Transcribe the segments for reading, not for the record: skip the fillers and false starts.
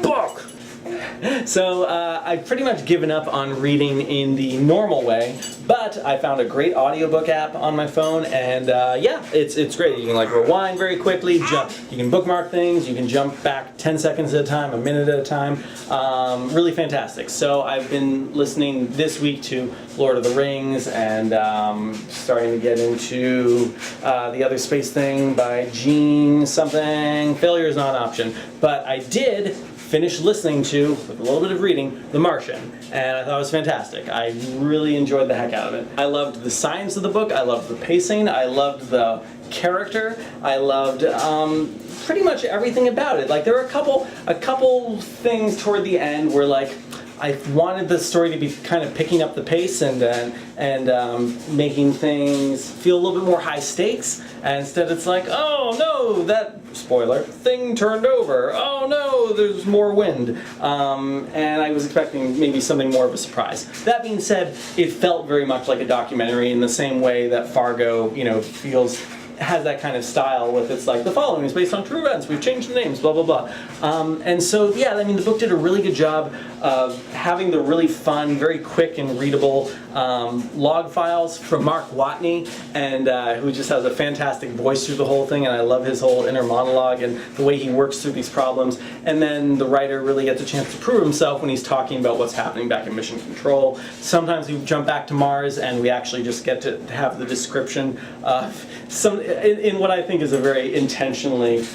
book! So I've pretty much given up on reading in the normal way, but I found a great audiobook app on my phone, and yeah, it's great. You can like rewind very quickly, jump, you can bookmark things, you can jump back 10 seconds at a time, a minute at a time. Really fantastic. So I've been listening this week to Lord of the Rings, and starting to get into the other space thing by Gene something. Failure is not an option, but I did finished listening to, with a little bit of reading, The Martian, and I thought it was fantastic. I really enjoyed the heck out of it. I loved the science of the book, I loved the pacing, I loved the character, I loved pretty much everything about it. Like, there were a couple things toward the end where, like, I wanted the story to be kind of picking up the pace and making things feel a little bit more high stakes. And instead it's like, oh no, that, spoiler, thing turned over. Oh no, there's more wind. And I was expecting maybe something more of a surprise. That being said, it felt very much like a documentary in the same way that Fargo, you know, has that kind of style with it's like, the following is based on true events, we've changed the names, blah, blah, blah. And so, yeah, I mean, the book did a really good job of having the really fun, very quick and readable log files from Mark Watney, and who just has a fantastic voice through the whole thing, and I love his whole inner monologue and the way he works through these problems. And then the writer really gets a chance to prove himself when he's talking about what's happening back in Mission Control. Sometimes we jump back to Mars and we actually just get to have the description of some, in what I think is a very intentionally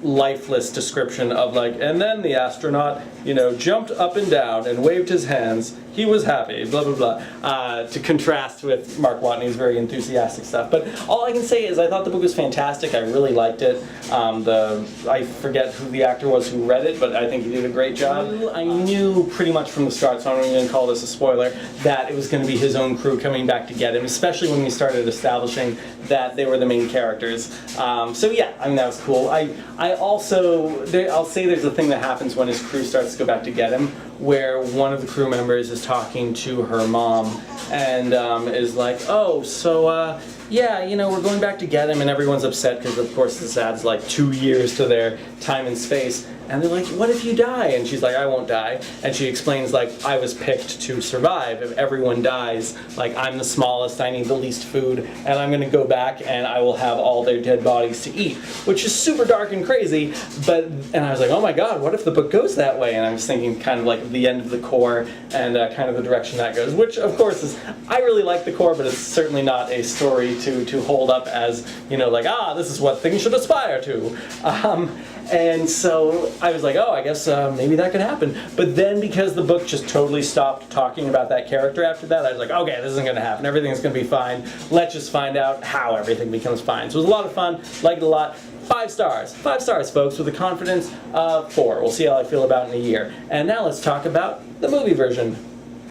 lifeless description of like, and then the astronaut, you know, jumped up and down and waved his hands. He was happy, blah, blah, blah, to contrast with Mark Watney's very enthusiastic stuff. But all I can say is I thought the book was fantastic. I really liked it. I forget who the actor was who read it, but I think he did a great job. I knew pretty much from the start, so I'm not even call this a spoiler, that it was going to be his own crew coming back to get him, especially when we started establishing that they were the main characters. So yeah, I mean, that was cool. I also, I'll say there's a thing that happens when his crew starts to go back to get him, where one of the crew members is talking to her mom and is like, oh, so yeah, you know, we're going back to get him, and everyone's upset because of course this adds like 2 years to their time and space. And they're like, what if you die? And she's like, I won't die. And she explains, like, I was picked to survive. If everyone dies, like, I'm the smallest, I need the least food, and I'm gonna go back and I will have all their dead bodies to eat. Which is super dark and crazy, and I was like, oh my god, what if the book goes that way? And I was thinking kind of like the end of the core and kind of the direction that goes, which of course is, I really like the core, but it's certainly not a story to hold up as, you know, like, this is what things should aspire to. And so I was like, oh, I guess maybe that could happen. But then because the book just totally stopped talking about that character after that, I was like, okay, this isn't going to happen. Everything's going to be fine. Let's just find out how everything becomes fine. So it was a lot of fun. Liked it a lot. 5 stars. 5 stars, folks, with a confidence of 4. We'll see how I feel about it in a year. And now let's talk about the movie version.